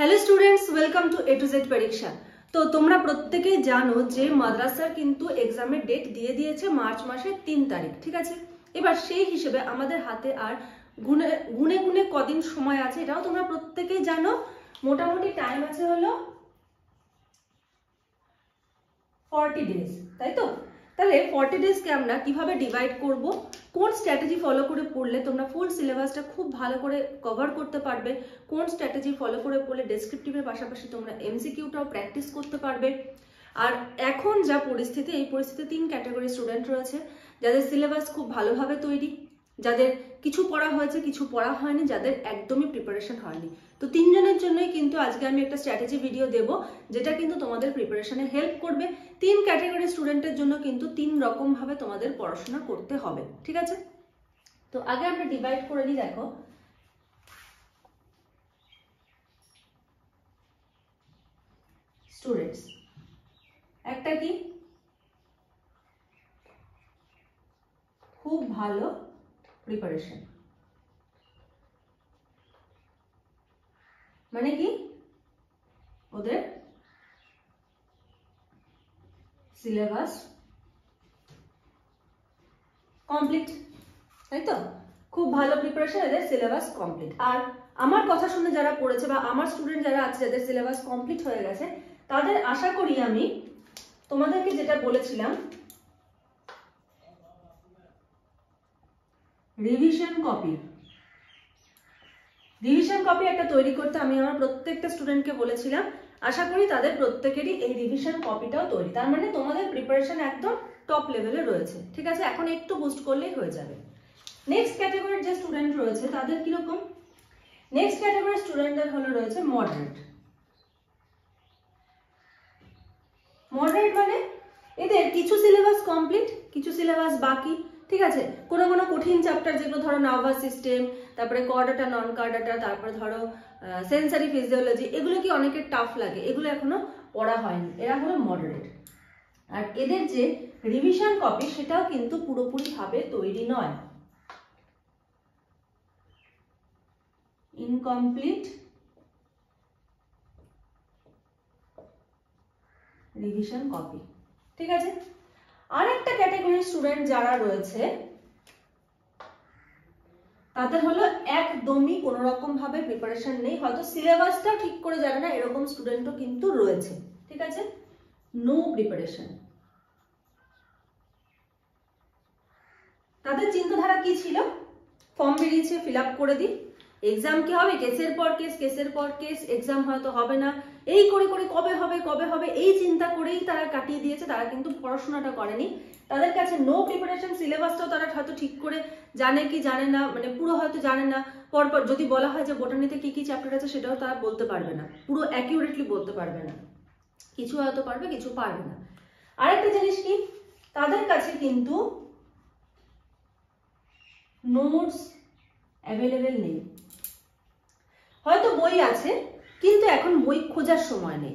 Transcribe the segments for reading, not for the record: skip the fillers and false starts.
Hello students, welcome to A to Z परीक्षा। तो তোমরা প্রত্যেকেই জানো যে মাদ্রাসার কিন্তু এক্সামের ডেট দিয়ে দিয়েছে মার্চ মাসের 3 তারিখ, ঠিক আছে। এবার সেই হিসেবে আমাদের হাতে আর গুনে গুনে কদিন সময় আছে এটাও তোমরা প্রত্যেকেই জানো। মোটামুটি টাইম আছে হলো 40 ডেজ, তাই তো। তাহলে 40 ডেজকে আমরা কিভাবে ডিভাইড করব, কোন স্ট্র্যাটেজি ফলো করে পড়লে তোমরা ফুল সিলেবাসটা খুব ভালো করে কভার করতে পারবে, কোন স্ট্র্যাটেজি ফলো করে পড়লে ডেসক্রিপটিভের পাশাপাশি তোমরা এমসিকিউটাও প্র্যাকটিস করতে পারবে। আর এখন যা পরিস্থিতি, এই পরিস্থিতিতে 3 ক্যাটাগরি স্টুডেন্ট রয়েছে, যাদের সিলেবাস খুব ভালোভাবে তৈরি, যাদের কিছু পড়া হয়েছে কিছু পড়া হয়নি, যাদের একদমই প্রিপারেশন হয়নি। তো 3 জনের জন্যই কিন্তু আজকে আমি একটা স্ট্র্যাটেজি ভিডিও দেব, যেটা কিন্তু তোমাদের প্রিপারেশনে হেল্প করবে। 3 ক্যাটাগরি স্টুডেন্টের জন্য কিন্তু 3 রকম ভাবে তোমাদের পড়াশোনা করতে হবে, ঠিক আছে। তো আগে আমরা ডিভাইড করে নিই। দেখো, স্টুডেন্টস একটা কি খুব ভালো প্রিপারেশন, মানে কি ওদের সিলেবাস কমপ্লিট, তাই তো। খুব ভালো প্রিপারেশন, এদের সিলেবাস কমপ্লিট। আর আমার কথা শুনে যারা পড়েছে বা আমার স্টুডেন্ট যারা আছে যাদের সিলেবাস কমপ্লিট হয়ে গেছে, তাদের আশা করি আমি তোমাদেরকে যেটা বলেছিলাম, রিভিশন কপি একটা তৈরি করতে আমি আমার প্রত্যেকটা স্টুডেন্টকে বলেছিলাম। আশা করি তাদের প্রত্যেকেরই এই রিভিশন কপিটাও তৈরি। তার মানে তোমাদের প্রিপারেশন একদম টপ লেভেলে রয়েছে, ঠিক আছে। এখন একটু বুস্ট করলেই হয়ে যাবে। নেক্সট ক্যাটাগরির যে স্টুডেন্ট রয়েছে তাদের কিরকম? নেক্সট ক্যাটাগরির স্টুডেন্টদের হলো রয়েছে মডারেট। মানে এদের কিছু সিলেবাস কমপ্লিট, কিছু সিলেবাস বাকি, ঠিক আছে। কোনো কঠিন চ্যাপ্টার যেগুলো ধরো নার্ভাস সিস্টেম, তারপরে কর্ডাটা নন কর্ডাটা, তারপরে ধরো সেন্সারি ফিজিওলজি, এগুলো কি অনেকের টাফ লাগে, এগুলো এখনো পড়া হয়নি, এরা হলো মডারেট। আর এদের যে রিভিশন কপি সেটাও কিন্তু পুরোপুরি ভাবে তৈরি নয়, ইনকমপ্লিট রিভিশন কপি, ঠিক আছে। আর একটা ক্যাটাগরির স্টুডেন্ট যারা রয়েছে তাদের হলো একদমই কোনো রকম ভাবে প্রিপারেশন নেই, হয়তো সিলেবাসটা ঠিক করে জানে না, এরকম স্টুডেন্টও কিন্তু রয়েছে, ঠিক আছে। No preparation. তাদের চিন্তাধারা কি ছিল? ফর্ম বেরিয়েছে, ফিল আপ করে দিই, এক্সাম কি হবে, কেসের পর কেস, এক্সাম হয়তো হবে না, এই করে কবে হবে এই চিন্তা করেই তারা কাটিয়ে দিয়েছে। তারা কিন্তু পড়াশোনাটা করেনি। তাদের কাছে নো প্রিপারেশন, সিলেবাসটাও তারা হয়তো ঠিক করে জানে কি জানে না, মানে পুরো হয়তো জানে না। পরপর যদি বলা হয় যে বোটানিতে কি কি চ্যাপ্টার আছে, সেটাও তারা বলতে পারবে না, পুরো অ্যাকিউরেটলি বলতে পারবে না। কিছু হয়তো পারবে, কিছু পারবে না। আরেকটা জিনিস কি, তাদের কাছে কিন্তু নোটস অ্যাভেলেবেল নেই। হয়তো বই আছে কিন্তু এখন বই খোঁজার সময় নেই,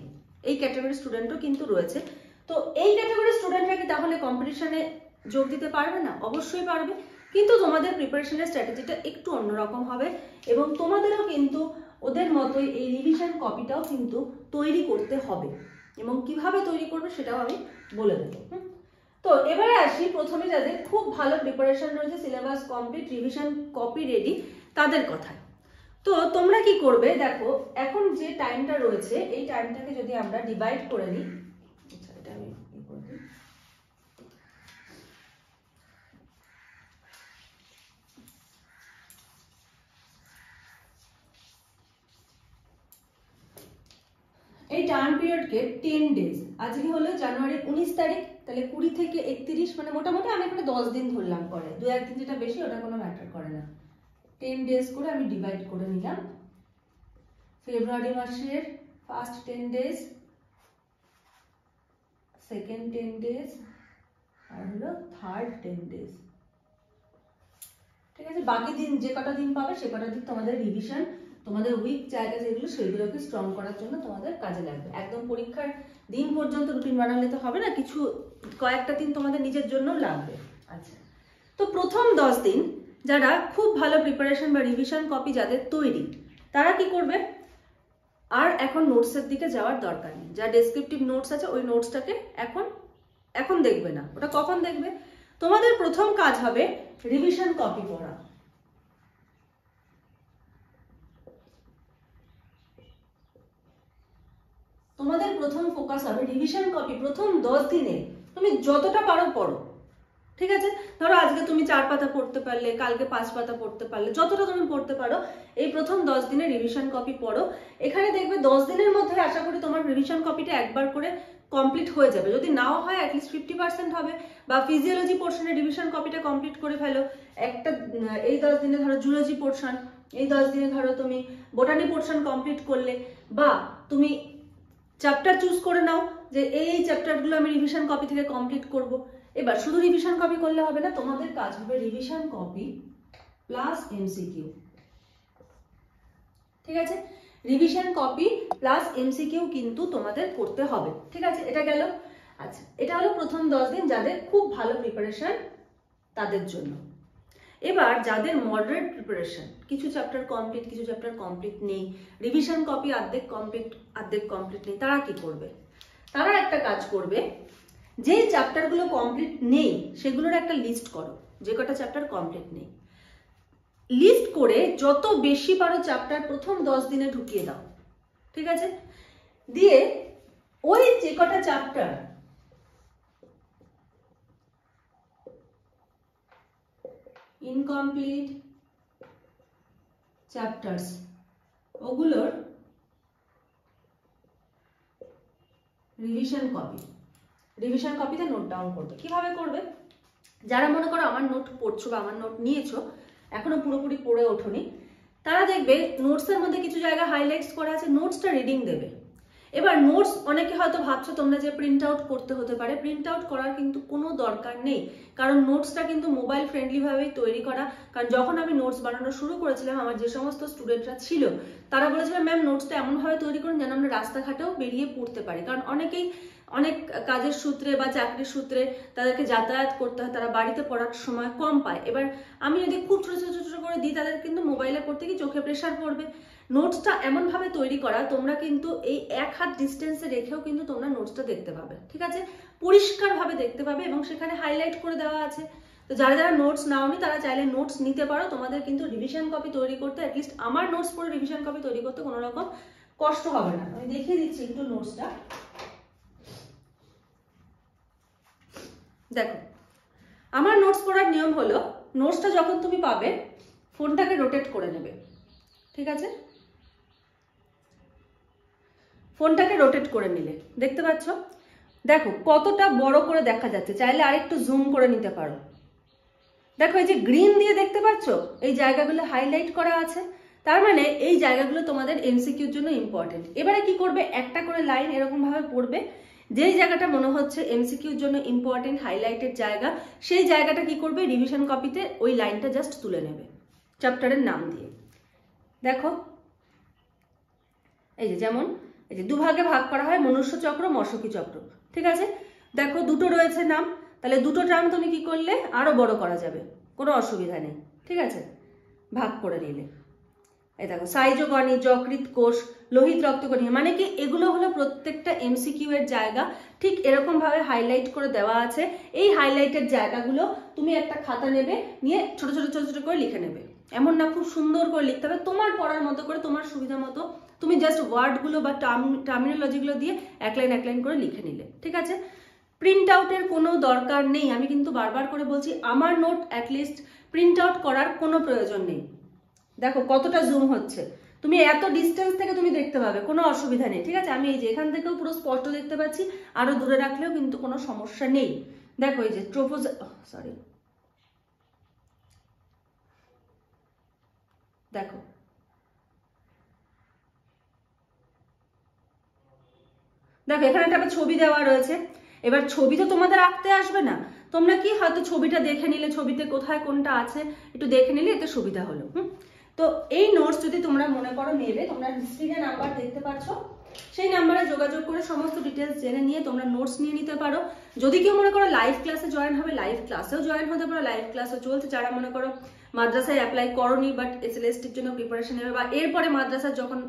এই ক্যাটাগরির স্টুডেন্টও কিন্তু রয়েছে। তো এই ক্যাটাগরির স্টুডেন্টরা কি তাহলে কম্পিটিশনে যোগ দিতে পারবে না? অবশ্যই পারবে, কিন্তু তোমাদের প্রিপারেশনের স্ট্র্যাটেজিটা একটু অন্যরকম হবে এবং তোমাদেরও কিন্তু ওদের মতোই এই রিভিশন কপিটাও কিন্তু তৈরি করতে হবে, এবং কিভাবে তৈরি করবে সেটাও আমি বলে দেবো। তো এবারে আসি প্রথমে যাদের খুব ভালো প্রিপারেশন রয়েছে, syllabus complete, revision copy ready, তাদের কথায়। তো তোমরা কি করবে, দেখো এখন যে টাইমটা রয়েছে এই টাইমটাকে যদি আমরা ডিভাইড করে নিই, আচ্ছা এটা আমি করে দিই। এই টাইম পিরিয়ডকে 10 ডেজ, আজকে হলো জানুয়ারি 19 তারিখ, তাহলে 20 থেকে 31, মানে মোটামুটি আমি এখানে 10 দিন ধরলাম, করে 2-1 দিন যেটা বেশি ওটা কোনো ম্যাটার করে না। 10 ডেজ করে আমি ডিভাইড করে নিলাম। ফেব্রুয়ারি মাসের ফার্স্ট 10 ডেজ, সেকেন্ড 10 ডেজ, আর হলো থার্ড 10 ডেজ, ঠিক আছে। বাকি দিন যে কটা দিন পাবে সে কটা দিন তোমাদের রিভিশন, তোমাদের উইক জায়গা যেগুলো সেগুলোকে স্ট্রং করার জন্য তোমাদের কাজে লাগবে। একদম পরীক্ষার দিন পর্যন্ত রুটিন বানালে তো হবে না, কিছু কয়েকটা দিন তোমাদের নিজের জন্য লাগবে। আচ্ছা, তো প্রথম 10 দিন যারা খুব ভালো প্রিপারেশন বা রিভিশন কপি যাদের তৈরি, তারা কি করবে, আর এখন নোটসের দিকে যাওয়ার দরকার নেই। যা ডেসক্রিপটিভ নোটস আছে ওই নোটসটাকে এখন দেখবে না, ওটা কখন দেখবে? তোমাদের প্রথম কাজ হবে রিভিশন কপি পড়া। তোমাদের প্রথম ফোকাস হবে রিভিশন কপি। প্রথম 10 দিনে তুমি যতটা পারো পড়ো, ঠিক আছে? ধরো আজকে তুমি 4 পাতা পড়তে পারলে, কালকে 5 পাতা পড়তে পারলে, যতটা তুমি পড়তে পারো এই প্রথম 10 দিনে রিভিশন কপি পড়ো। এখানে দেখবে 10 দিনের মধ্যে আশা করি তোমার রিভিশন কপিটা একবার করে কমপ্লিট হয়ে যাবে। যদি নাও হয় অ্যাটলিস্ট 50% হবে। বা ফিজিওলজি পোর্শনের রিভিশন কপিটা কমপ্লিট করে ফেলো একটা, এই 10 দিনে ধরো জুলজি পোর্শন, এই 10 দিনে ধরো তুমি বোটানি পোর্শন কমপ্লিট করলে, বা তুমি চ্যাপ্টার চুজ করে নাও যে এই চ্যাপ্টারগুলো আমি রিভিশন কপি থেকে কমপ্লিট করব। এবার শুধু রিভিশন কপি করলে হবে না, তোমাদের কাজ হবে রিভিশন কপি প্লাস এমসিকিউ, ঠিক আছে? রিভিশন কপি প্লাস এমসিকিউ কিন্তু তোমাদের করতে হবে, ঠিক আছে? এটা গেল। আচ্ছা, এটা হলো প্রথম 10 দিন যাদের খুব ভালো প্রিপারেশন তাদের জন্য। এবার যাদের মডারেট প্রিপারেশন, কিছু চ্যাপ্টার কমপ্লিট, কিছু চ্যাপ্টার কমপ্লিট নেই, রিভিশন কপি অর্ধেক কমপ্লিট নেই, তারা কি করবে? তারা একটা কাজ করবে, যে চ্যাপ্টারগুলো কমপ্লিট নেই সেগুলোর একটা লিস্ট করো, যে কটা চ্যাপ্টার কমপ্লিট নেই। লিস্ট করে যত বেশি পারো চ্যাপ্টার প্রথম 10 দিনে ঢুকিয়ে দাও, ঠিক আছে? দিয়ে ওই যে কটা চ্যাপ্টার ইনকমপ্লিট চ্যাপ্টার্স, ওগুলোর রিভিশন কপিতে নোট ডাউন করবে। কিভাবে করবে? যারা মনে করো আমার নোট পড়ছো বা আমার নোট নিয়েছো, এখনো পুরোপুরি পড়ে ওঠোনি, তারা দেখবে নোটসের মধ্যে কিছু জায়গা হাইলাইটস করা আছে, নোটসটা রিডিং দেবে। এবার নোটস অনেকে হয়তো ভাবছো তোমরা যে প্রিন্ট আউট করতে হতে পারে, প্রিন্ট আউট করার কিন্তু কোনো দরকার নেই, কারণ নোটসটা কিন্তু মোবাইল ফ্রেন্ডলি ভাবেই তৈরি করা। কারণ যখন আমি নোটস বানানো শুরু করেছিলাম, আমার যে সমস্ত স্টুডেন্টরা ছিল তারা বলেছিলেন ম্যাম নোটসটা এমনভাবে তৈরি করুন যেন আমরা রাস্তাঘাটেও বেরিয়ে পড়তে পারি। কারণ অনেকেই অনেক কাজের সূত্রে বা চাকরির সূত্রে তাদেরকে যাতায়াত করতে হয়, তারা বাড়িতে পড়ার সময় কম পায়। এবার আমি যদি খুব ছোট ছোট ছোট করে দিই, তাদের কিন্তু মোবাইলে পড়তে গিয়ে চোখে প্রেশার পড়বে। নোটসটা এমনভাবে তৈরি করা, তোমরা কিন্তু এই 1 হাত ডিস্টেন্সে রেখেও কিন্তু তোমরা নোটসটা দেখতে পাবে, ঠিক আছে? পরিষ্কারভাবে দেখতে পাবে এবং সেখানে হাইলাইট করে দেওয়া আছে। তো যারা যারা নোটস নাওনি তারা চাইলে নোটস নিতে পারো। তোমাদের কিন্তু রিভিশন কপি তৈরি করতে, অ্যাটলিস্ট আমার নোটস পড়ে রিভিশন কপি তৈরি করতে কোনো রকম কষ্ট হবে না। আমি দেখিয়ে দিচ্ছি একটু নোটসটা। দেখো, আমার নোটস পড়ার নিয়ম হলো, নোটসটা যখন তুমি পাবে ফোনটাকে রোটেট করে নেবে, ঠিক আছে? ফোনটাকে রোটেট করে নিলে দেখতে পাচ্ছ, দেখো কতটা বড় করে দেখা যাচ্ছে। চাইলে আরেকটু জুম করে নিতে পারো। দেখো এই যে গ্রিন দিয়ে দেখতে পাচ্ছ, এই জায়গাগুলো হাইলাইট করা আছে, তার মানে এই জায়গাগুলো তোমাদের এমসিকিউর জন্য ইম্পর্টেন্ট। এবারে কি করবে, একটা করে লাইন এরকম ভাবে পড়বে, যেই জায়গাটা মনে হচ্ছে এমসিকিউর জন্য ইম্পর্টেন্ট হাইলাইটেড জায়গা, সেই জায়গাটা কি করবে, রিভিশন কপিতে ওই লাইনটা জাস্ট তুলে নেবে চ্যাপ্টারের নাম দিয়ে। দেখো এই যে, যেমন এই যে দুভাগে ভাগ করা হয়, মনুষ্য চক্র, মশকি চক্র, ঠিক আছে? দেখো দুটো রয়েছে নাম, তাহলে দুটো নাম তুমি কি করলে আরো বড় করা যাবে, কোনো অসুবিধা নেই, ঠিক আছে? ভাগ করে নিলে এই দেখো সাইজোগণি, যকৃৎ কোষ, লোহিত রক্তকণি, মানে কি এগুলো হলো প্রত্যেকটা এমসিকিউ এর জায়গা। ঠিক এরকম ভাবে হাইলাইট করে দেওয়া আছে। এই হাইলাইটের জায়গাগুলো তুমি একটা খাতা নেবে, নিয়ে ছোট ছোট ছোট ছোট করে লিখে নেবে। এমন না খুব সুন্দর করে লিখতে হবে, তোমার পড়ার মতো করে, তোমার সুবিধা মতো তুমি জাস্ট ওয়ার্ডগুলো বা টার্মিনোলজিগুলো দিয়ে এক লাইন করে লিখে নিলে, ঠিক আছে? প্রিন্ট আউটের কোনো দরকার নেই। আমি কিন্তু বারবার করে বলছি, আমার নোট অ্যাটলিস্ট প্রিন্ট আউট করার কোনো প্রয়োজন নেই। দেখো কতটা জুম হচ্ছে, তুমি এত ডিস্টেন্স থেকে তুমি দেখতে পাবে, কোনো অসুবিধা নেই, ঠিক আছে? আমি এই যে এখান থেকেও পুরো স্পষ্ট দেখতে পাচ্ছি, আরো দূরে রাখলেও কিন্তু কোনো সমস্যা নেই। দেখো এই যে দেখো দেখো এখানে একটা ছবি দেওয়া রয়েছে। এবার ছবি তো তোমাদের আঁকতে আসবে না, তোমরা কি হয়তো ছবিটা দেখে নিলে, ছবিতে কোথায় কোনটা আছে একটু দেখে নিলে, এতে সুবিধা হলো। তো এই নোটস যদি তোমরা মনে করো নেবে, তোমরা স্ক্রিনে নাম্বার দেখতে পাচ্ছ, সেই নাম্বারে যোগাযোগ করে সমস্ত ডিটেলস জেনে নিয়ে তোমরা নোটস নিয়ে নিতে পারো। যদি কেউ মনে করো লাইভ ক্লাসে জয়েন হবে, লাইভ ক্লাসেও জয়েন হতে পারো, লাইভ ক্লাসও চলছে। যারা মনে করো মাদ্রাসায় অ্যাপ্লাই করোনি বাট এসএলএসটির জন্য প্রিপারেশন নেবে, বা এরপরে মাদ্রাসার যখন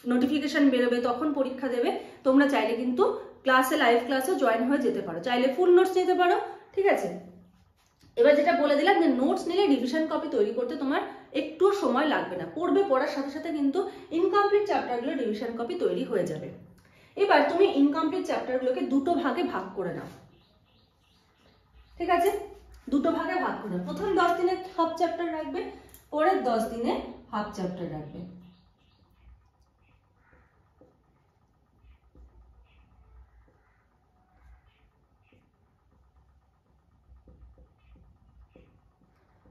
নোটিফিকেশন বেরোবে, তখন পরীক্ষা দেবে, তোমরা চাইলে কিন্তু ক্লাসে, লাইভ ক্লাসে জয়েন হয়ে যেতে পারো, চাইলে ফুল নোটস নিতে পারো, ঠিক আছে। এবার যেটা বলে দিলাম যে নোটস নিলে রিভিশন কপি তৈরি করতে তোমার একটু সময় লাগবে না, পড়বে, পড়ার সাথে সাথে কিন্তু ইনকমপ্লিট চ্যাপ্টারগুলো রিভিশন কপি তৈরি হয়ে যাবে। এবার তুমি ইনকমপ্লিট চ্যাপ্টারগুলোকে দুটো ভাগে ভাগ করে নাও, ঠিক আছে, দুটো ভাগে ভাগ করে নাও। প্রথম 10 দিনে হাফ চ্যাপ্টার রাখবে, পরের 10 দিনে হাফ চ্যাপ্টার রাখবে।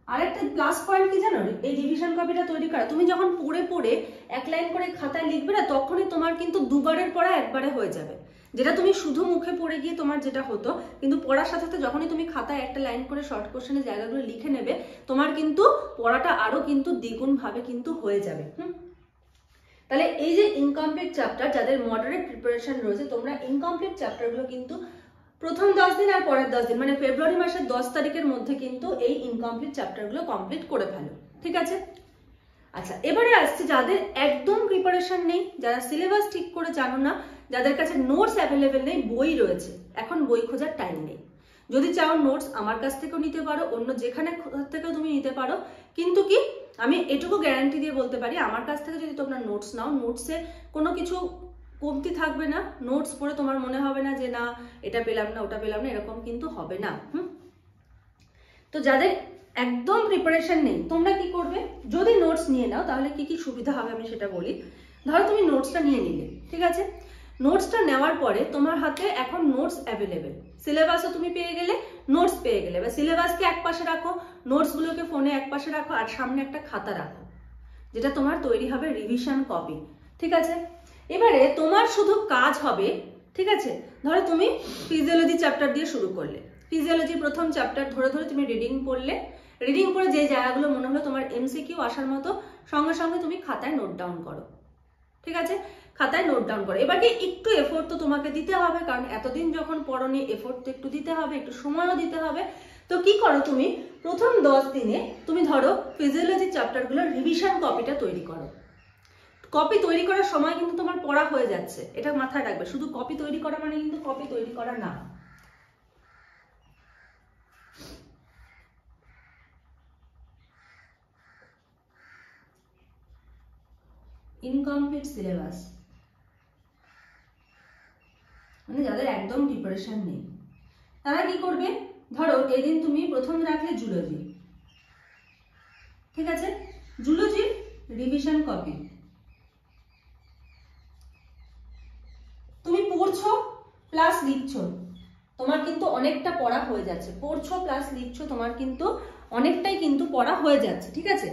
আরেকটা প্লাস পয়েন্ট কি জানো, এই রিভিশন কপিটা তৈরি করা, তুমি যখন পড়ে পড়ে এক লাইন করে খাতায় লিখবে না, তখনই তোমার কিন্তু দুবারের পড়া একবারে হয়ে যাবে। যেটা তুমি শুধু মুখে পড়ে গিয়ে তোমার যেটা হতো, কিন্তু পড়ার সাথে সাথে যখনই তুমি খাতায় একটা লাইন করে শর্ট কোশ্চেনের জায়গাগুলো লিখে নেবে, তোমার কিন্তু পড়াটা আরো কিন্তু দ্বিগুণ ভাবে কিন্তু হয়ে যাবে। তাহলে এই যে ইনকমপ্লিট চ্যাপ্টার, যাদের মডারেট প্রিপারেশন রয়েছে, তোমরা ইনকমপ্লিট চ্যাপ্টারগুলো কিন্তু প্রথম 10 দিন আর পরের 10 দিন, মানে ফেব্রুয়ারি মাসের 10 তারিখের মধ্যে কিন্তু এই ইনকমপ্লিট চ্যাপ্টারগুলো কমপ্লিট করে ফেলো, ঠিক আছে। আচ্ছা, এবারে আসছে যাদের একদম প্রিপারেশন নেই, যারা সিলেবাস ঠিক করে জানো না, যাদের কাছে নোটস অ্যাভেলেবেল নেই, বই রয়েছে, এখন বই খোঁজার টাইম নেই। যদি চাও নোটস আমার কাছ থেকেও নিতে পারো, অন্য যেখানে থেকেও তুমি নিতে পারো, কিন্তু কি আমি এটুকু গ্যারান্টি দিয়ে বলতে পারি, আমার কাছ থেকে যদি তোমরা নোটস নাও, নোটসে কোনো কিছু কমতি থাকবে না, নোটস পড়ে তোমার মনে হবে না যে না এটা পেলাম না ওটা পেলাম না, এরকম কিন্তু হবে না। তো যাদের একদম প্রিপারেশন নেই, তোমরা কি করবে, যদি নোটস নিয়ে নাও তাহলে কি কি সুবিধা হবে আমি সেটা বলি। ধরো তুমি নোটসটা নিয়ে নিলে, ঠিক আছে, নোটসটা নেওয়ার পরে তোমার হাতে এখন নোটস অ্যাভেলেবেল, সিলেবাসও তুমি পেয়ে গেলে, নোটস পেয়ে গেলে। এবার সিলেবাসকে এক পাশে রাখো, নোটসগুলোকে ফোনে এক পাশে রাখো, আর সামনে একটা খাতা রাখো, যেটা তোমার তৈরি হবে রিভিশন কপি, ঠিক আছে। এবারে তোমার শুধু কাজ হবে, ঠিক আছে, ধরো তুমি ফিজিওলজি চ্যাপ্টার দিয়ে শুরু করলে, ফিজিওলজি প্রথম চ্যাপ্টার ধরে ধরে তুমি রিডিং পড়লে, রিডিং পড়ে যে জায়গাগুলো মনে হলো তোমার এমসিকিউ আসার মতো, সঙ্গে সঙ্গে তুমি খাতায় নোট ডাউন করো, ঠিক আছে, খাতায় নোট ডাউন করো। এবার কি একটু এফোর্ট তো তোমাকে দিতে হবে, কারণ এতদিন যখন পড়োনি, এফোর্ট তো একটু দিতে হবে, একটু সময়ও দিতে হবে। তো কি করো, তুমি প্রথম 10 দিনে তুমি ধরো ফিজিওলজি চ্যাপ্টারগুলোর রিভিশন কপিটা তৈরি করো। কপি তৈরি করার সময় কিন্তু তোমার পড়া হয়ে যাচ্ছে, এটা মাথায় রাখবে। শুধু কপি তৈরি করা মানে কিন্তু কপি তৈরি করা না। ইনকমপ্লিট সিলেবাস মানে যাদের একদম প্রিপারেশন নেই, তারা কি করবে, ধরো এদিন তুমি প্রথম রাখলে জুলজি, ঠিক আছে, জুলজির রিভিশন কপি তুমি পড়ছো প্লাস লিখছো, তোমার কিন্তু অনেকটা পড়া হয়ে যাচ্ছে, পড়ছো প্লাস লিখছো, তোমার কিন্তু অনেকটাই কিন্তু পড়া হয়ে যাচ্ছে, ঠিক আছে।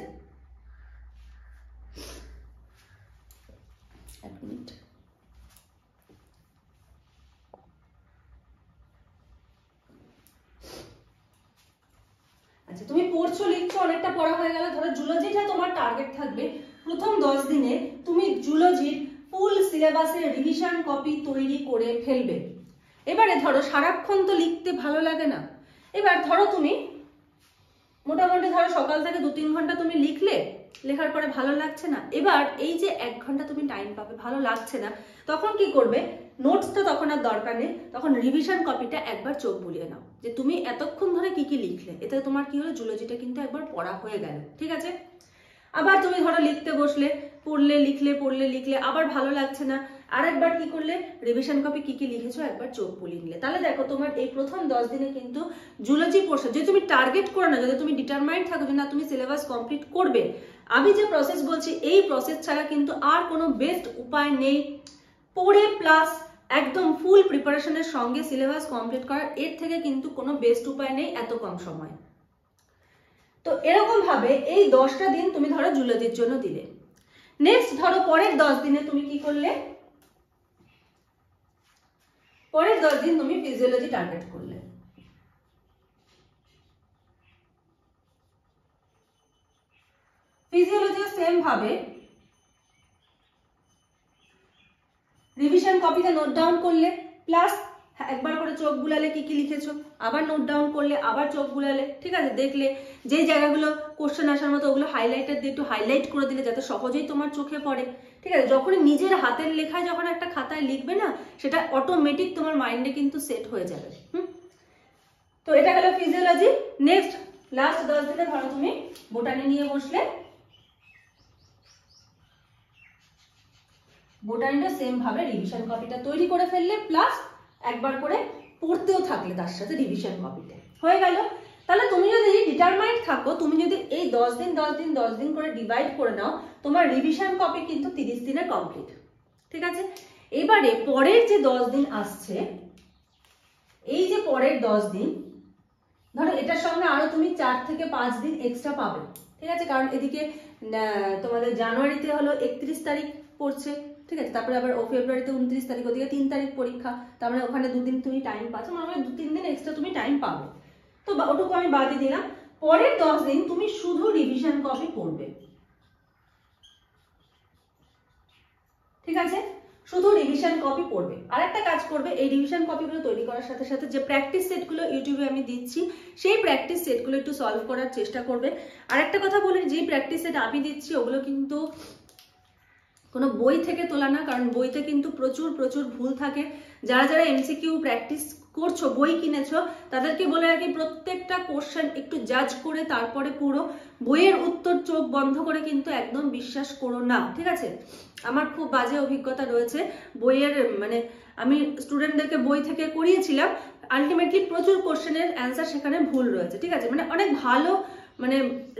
এক মিনিট, আচ্ছা তুমি পড়ছো লিখছো, অনেকটা পড়া হয়ে গেল, ধরো জুলজিটা তোমার টার্গেট থাকবে প্রথম 10 দিনে তুমি জুলজির ফুল সিলেবাসের রিভিশন কপি তৈরি করে ফেলবে। এবারে ধরো সারাক্ষণ তো লিখতে ভালো লাগে না, এবার ধরো তুমি মোটামুটি ধরো সকাল থেকে 2-3 ঘন্টা তুমি লিখলে, লেখার পরে ভালো লাগছে না, এবার এই যে 1 ঘন্টা তুমি টাইম পাবে, ভালো লাগছে না, তখন কি করবে, নোটস তো তখন আর দরকার নেই, তখন রিভিশন কপিটা একবার চোখ বুলিয়ে নাও যে তুমি এতক্ষণ ধরে কি কি লিখলে, এতে তোমার কি হলো, জুলজিটা কিন্তু একবার পড়া হয়ে গেল, ঠিক আছে। আবার তুমি ধরো লিখতে বসলে, পড়লে লিখলে পড়লে লিখলে, আবার ভালো লাগছে না, আরেকবার কি করলে, রিভিশন কপি কি কি লিখেছো একবার চোখ বুলিয়ে নিলে। তাহলে দেখো তোমার এই প্রথম 10 দিনে কিন্তু জুলজি পোর্শন, যদি তুমি টার্গেট করো না, যদি তুমি ডিটারমাইন্ড থাকো যে না তুমি সিলেবাস কমপ্লিট করবে, আমি যে প্রসেস বলছি এই প্রসেস ছাড়া কিন্তু আর কোনো বেস্ট উপায় নেই পড়ে প্লাস একদম ফুল প্রিপারেশনের সঙ্গে সিলেবাস কমপ্লিট করার, এর থেকে কিন্তু কোনো বেস্ট উপায় নেই এত কম সময়। তো এরকম ভাবে এই 10টা দিন তুমি ধরো জুলজির জন্য দিলে, নেক্সট ধরো পরের 10 দিনে তুমি কি করলে, পরের 10 দিন তুমি ফিজিওলজি টার্গেট করলে, ফিজিওলজি সেম ভাবে রিভিশন কপিতে নোট ডাউন করলে, প্লাস একবার করে চোখ বুলালে কি কি লিখেছো, আবার নোট ডাউন করলে, আবার চোখ বুলালে, ঠিক আছে, দেখলে যে জায়গাগুলো কোশ্চেন আসার মতো ওগুলো হাইলাইটার দিয়ে একটু হাইলাইট করে দিলে যাতে সহজেই তোমার চোখে পড়ে, ঠিক আছে? যখনই নিজের হাতের লেখায় যখন একটা খাতায় লিখবে না, সেটা অটোমেটিক তোমার মাইন্ডে কিন্তু সেট হয়ে যাবে। তো এটা গেল ফিজিওলজি। নেক্সট লাস্ট 10 দিনে ধরো তুমি বোটানি নিয়ে বসলে, বোটানিটা সেম ভাবে রিভিশন কপিটা তৈরি করে ফেললে, প্লাস একবার করে পড়তেও থাকলে তার সাথে রিভিশন কপিটা হয়ে গেল। তাহলে তুমি যদি ডিটারমাইন্ড থাকো, তুমি যদি এই 10 দিন 10 দিন 10 দিন করে ডিভাইড করে নাও, তোমার রিভিশন কপি কিন্তু 30 দিনে কমপ্লিট, ঠিক আছে? এবারে পরের যে 10 দিন আসছে, এই যে পরের 10 দিন, ধরো এটার সঙ্গে আরো তুমি 4 থেকে 5 দিন এক্সট্রা পাবে, ঠিক আছে? কারণ এদিকে তোমাদের জানুয়ারিতে হলো 31 তারিখ পড়ছে, ঠিক আছে? তারপরে আবার ফেব্রুয়ারিতে 29 তারিখ, ওদিকে 3 তারিখ পরীক্ষা, তার মানে ওখানে 2 দিন তুমি টাইম পাচ্ছ, মানে 2-3 দিন এক্সট্রা তুমি টাইম পাবে। তো ওটুকু আমি বাদই দিলাম। পরের 10 দিন তুমি শুধু রিভিশন কপি পড়বে, ঠিক আছে? শুধু রিভিশন কপি পড়বে। আর একটা কাজ করবে, এই রিভিশন কপিগুলো তৈরি করার সাথে সাথে যে প্র্যাকটিস সেটগুলো ইউটিউবে আমি দিচ্ছি, সেই প্র্যাকটিস সেটগুলো একটু সলভ করার চেষ্টা করবে। আর একটা কথা বলি, যে প্র্যাকটিস সেট আমি দিচ্ছি ওগুলো কিন্তু কোনো বই থেকে তোলা না, কারণ বইতে কিন্তু প্রচুর প্রচুর ভুল থাকে। যারা যারা এমসিকিউ প্র্যাকটিস করছো, বই কিনেছো, তাদেরকে বলে রাখি প্রত্যেকটা কোশ্চেন একটু জাজ করে তারপরে পুরো বইয়ের উত্তর চোখ বন্ধ করে কিন্তু একদম বিশ্বাস করো না, ঠিক আছে? আমার খুব বাজে অভিজ্ঞতা রয়েছে বইয়ের, মানে আমি স্টুডেন্টদেরকে বই থেকে করিয়েছিলাম, আলটিমেটলি প্রচুর কোশ্চেনের অ্যান্সার সেখানে ভুল রয়েছে, ঠিক আছে? মানে অনেক ভালো, মানে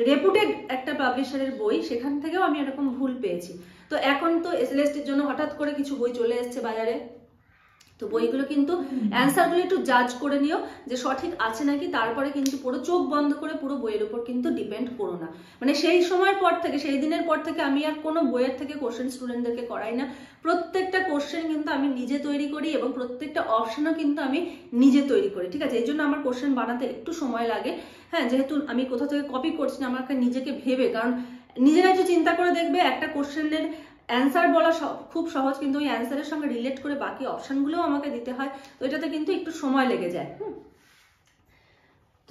রেপুটেড একটা পাবলিশারের বই, সেখান থেকেও আমি এরকম ভুল পেয়েছি। তো এখন তো এসএলএসটির জন্য হঠাৎ করে কিছু বই চলে এসছে বাজারে, তো বইগুলো কিন্তু অ্যান্সারগুলো একটু জাজ করে নিও যে সঠিক আছে নাকি, তারপরে কিন্তু পুরো চোখ বন্ধ করে পুরো বইয়ের উপর কিন্তু ডিপেন্ড করো না। মানে সেই সময়ের পর থেকে, সেই দিনের পর থেকে আমি আর কোনো বইয়ের থেকে কোশ্চেন স্টুডেন্টদেরকে করাই না। প্রত্যেকটা কোশ্চেন কিন্তু আমি নিজে তৈরি করি এবং প্রত্যেকটা অপশনও কিন্তু আমি নিজে তৈরি করি, ঠিক আছে? এই জন্য আমার কোশ্চেন বানাতে একটু সময় লাগে, হ্যাঁ, যেহেতু আমি কোথা থেকে কপি করছি না, আমাকে নিজেকে ভেবে, কারণ নিজেরা একটু চিন্তা করে দেখবে একটা কোশ্চেনের অ্যান্সার বলা খুব সহজ, কিন্তু ওই অ্যান্সারের সঙ্গে রিলেট করে বাকি অপশনগুলোও আমাকে দিতে হয়, তো এটাতে কিন্তু একটু সময় লেগে যায়।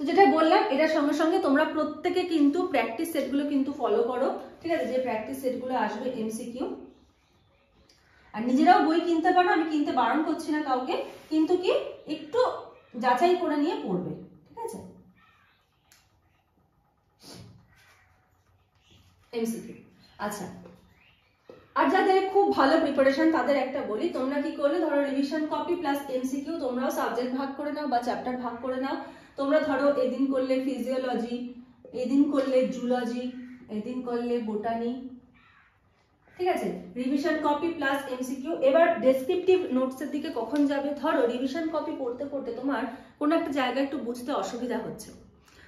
তো যেটা বললাম, এটার সঙ্গে সঙ্গে তোমরা প্রত্যেকে কিন্তু প্র্যাকটিস সেটগুলো কিন্তু ফলো করো, ঠিক আছে? যে প্র্যাকটিস সেটগুলো আসবে এমসিকিউ, আর নিজেরাও বই কিনতে পারো, আমি কিনতে বারণ করছি না কাউকে, কিন্তু কি একটু যাচাই করে নিয়ে পড়বে, ঠিক আছে? এমসিকিউ, আচ্ছা। আর যাদের খুব ভালো প্রিপারেশন তাদের একটা বলি, তোমরা কি করলে, ধরো রিভিশন কপি প্লাস এমসিকিউ তোমরাও সাবজেক্ট ভাগ করে নাও বা চ্যাপ্টার ভাগ করে নাও। তোমরা ধরো এদিন করলে ফিজিওলজি, এদিন করলে জুলজি, এদিন করলে বোটানি, ঠিক আছে? Revision copy plus MCQ. এবার ডেসক্রিপটিভ নোটসের দিকে কখন যাবে, ধরো রিভিশন কপি পড়তে পড়তে তোমার কোনো একটা জায়গা একটু বুঝতে অসুবিধা হচ্ছে,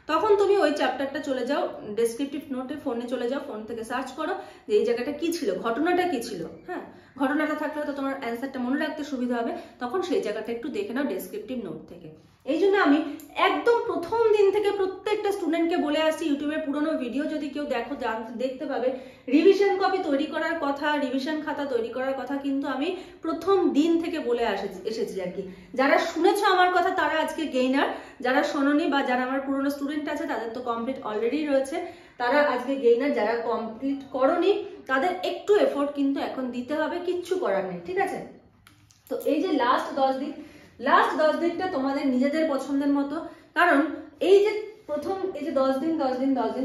তখন তুমি ওই চ্যাপ্টারটা চলে যাও, ডেসক্রিপটিভ নোটে ফোনে চলে যাও, ফোন থেকে সার্চ করো যে এই জায়গাটা কি ছিল, ঘটনাটা কি ছিল, হ্যাঁ, ঘটনাটা থাকলে তো তোমার অ্যান্সারটা মনে রাখতে সুবিধা হবে, তখন সেই জায়গাটা একটু দেখে নাও ডেসক্রিপটিভ নোট থেকে। এই জন্য আমি একদম প্রথম দিন থেকে প্রত্যেকটা স্টুডেন্টকে বলে আসছি, ইউটিউবের পুরোনো ভিডিও যদি কেউ দেখো দেখতে পাবে, রিভিশন কপি তৈরি করার কথা, রিভিশন খাতা তৈরি করার কথা কিন্তু আমি প্রথম দিন থেকে বলে এসেছি আর কি। যারা শুনেছো আমার কথা তারা আজকে গেইনার, যারা শোনোনি বা যারা আমার পুরোনো স্টুডেন্ট আছে তাদের তো কমপ্লিট অলরেডি রয়েছে, তারা আজকে গেইনার। যারা কমপ্লিট করোনি তাদের একটু এফোর্ট কিন্তু এখন দিতে হবে, কিচ্ছু করার নেই, ঠিক আছে? তো এই যে লাস্ট 10 দিনটা তোমাদের নিজেদের পছন্দের মতো, কারণ এই যে প্রথম এই যে 10 দিন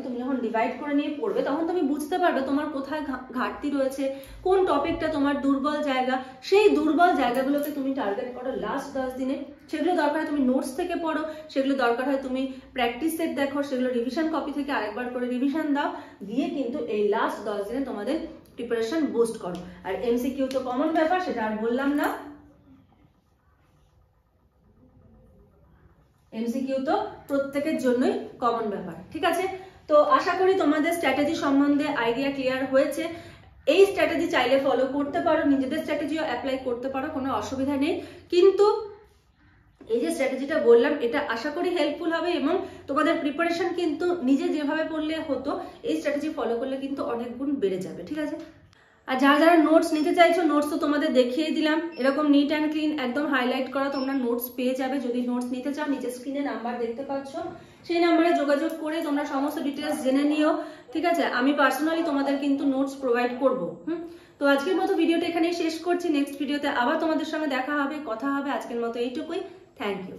তুমি যখন ডিভাইড করে নিয়ে পড়বে, তখন তুমি বুঝতে পারবে তোমার কোথায় ঘাটতি রয়েছে, কোন টপিকটা তোমার দুর্বল জায়গা, সেই দুর্বল জায়গাগুলোকে তুমি টার্গেট করো লাস্ট 10 দিনে। সেগুলো দরকার হয় তুমি নোটস থেকে পড়ো, সেগুলো দরকার হয় তুমি প্র্যাকটিস সেট দেখো, সেগুলো রিভিশন কপি থেকে আরেকবার করে রিভিশন দাও, দিয়ে কিন্তু এই লাস্ট 10 দিনে তোমাদের প্রিপারেশন বুস্ট করো। আর এমসিকিউ তো কমন ব্যাপার, সেটা আর বললাম না, এমসিকিউ তো প্রত্যেকের জন্যই কমন ব্যাপার, ঠিক আছে? তো আশা করি তোমাদের স্ট্র্যাটেজি সম্বন্ধে আইডিয়া ক্লিয়ার হয়েছে। এই স্ট্র্যাটেজি চাইলে ফলো করতে পারো, নিজেদের স্ট্র্যাটেজিও অ্যাপ্লাই করতে পারো, কোনো অসুবিধা নেই, কিন্তু এই যে স্ট্র্যাটেজিটা বললাম এটা আশা করি হেল্পফুল হবে এবং তোমাদের প্রিপারেশন কিন্তু নিজে যেভাবে পড়লে হতো এই স্ট্র্যাটেজি ফলো করলে কিন্তু অনেক গুণ বেড়ে যাবে, ঠিক আছে? আর যারা যারা নোটস নিতে চাইছো নোটস তো তোমাদের দেখিয়ে দিলাম, এরকম নিট অ্যান্ড ক্লিন একদম হাইলাইট করা তোমরা নোটস পেয়ে যাবে। যদি নোটস নিতে চাও নিচে স্ক্রিনে নাম্বার দেখতে পাচ্ছ, সেই নাম্বারে যোগাযোগ করে তোমরা সমস্ত ডিটেলস জেনে নিও, ঠিক আছে? আমি পার্সোনালি তোমাদের কিন্তু নোটস প্রোভাইড করবো। তো আজকের মতো ভিডিওটা এখানেই শেষ করছি, নেক্সট ভিডিওতে আবার তোমাদের সঙ্গে দেখা হবে, কথা হবে। আজকের মতো এইটুকুই, থ্যাংক ইউ।